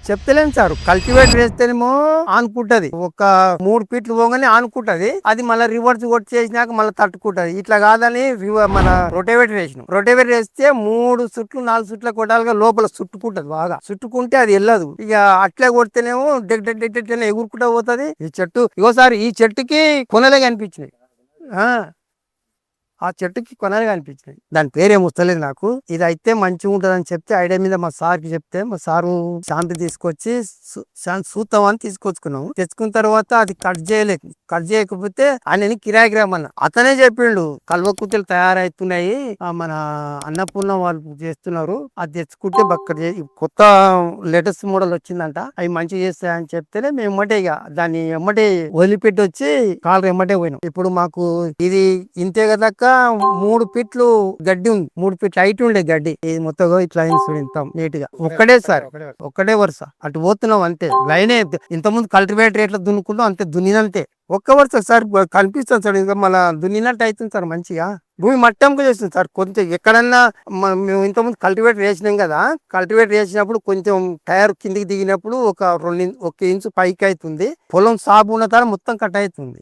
చెప్తలేను sir. Cultivator వేస్తేనేమో ఆనుకుంటది, ఒక 3 ఫీట్లు పోగానే ఆనుకుంటది. అది మళ్ళీ రివర్స్ కొట్టి చేసినాక మళ్ళీ తట్టుకుంటది. ఇట్లా కాదని మన రొటేవేటర్ వేసినాం. రొటేవేటర్ వేస్తే 3 చుట్లు 4 చుట్ల కొట్టాలిగా, లోపల చుట్టుకుంటది, బాగా చుట్టుకుంటే అది వెళ్ళదు. ఇక అట్లే కొడితేనేమో డెక్ డెక్ డెక్ డెక్ ఎగురుకుంటా పోతుంది. ఈ చెట్టు ఇగోసారి ఈ చెట్టుకి కొనలే కనిపించినాయి. ఆ ఆ చెట్టుకి కొనాలి అనిపించింది. దాని పేరేం వస్తలేదు నాకు. ఇది అయితే మంచిగా ఉంటది అని చెప్తే ఐడియా మీద మా సార్కి చెప్తే, మా సారు శాంతి తీసుకొచ్చి సూతం అని తీసుకొచ్చుకున్నాము. తెచ్చుకున్న తర్వాత అది కట్ చేయకపోతే ఆయనని కిరాయికి రమ్మన్న. అతనే చెప్పిండు కల్వకుర్తిలు తయారవుతున్నాయి, మన అన్నపూర్ణ వాళ్ళు చేస్తున్నారు, అది తెచ్చుకుంటే కొత్త లేటెస్ట్ మోడల్ వచ్చిందంట, అవి మంచిగా చేస్తాయని చెప్తేనే మేము ఎమ్మటే ఇక దాన్ని ఎమ్మటే వదిలిపెట్టి వచ్చి కాలు ఎమ్మటే పోయినాం. ఇప్పుడు మాకు ఇది ఇంతే కదక్క, 3 ఫీట్లు గడ్డి ఉంది, 3 ఫీట్లు హైట్ ఉండే గడ్డి. ఇది మొత్తం ఇట్లా ఇంత నీట్ గా ఒక్కడే సార్, ఒక్కడే వరుస అటు పోతున్నాం అంతే. లైనే ఇంత ముందు కల్టివేటర్ ఎట్లా దున్నుకుంటాం అంతే దున్నినంతే. ఒక్క వరుస సార్ కనిపిస్తుంది సార్, ఇంకా మన దున్నినట్టు అవుతుంది సార్. మంచిగా భూమి మట్టంగా చేస్తుంది సార్. కొంచెం ఎక్కడన్నా మేము ఇంతకుముందు కల్టివేటర్ వేసినాం కదా, కల్టివేటర్ వేసినప్పుడు కొంచెం టైర్ కిందికి దిగినప్పుడు ఒక 1 ఇంచు పైకి అవుతుంది. పొలం సాగు ఉన్న తర్వాత మొత్తం కట్ అవుతుంది.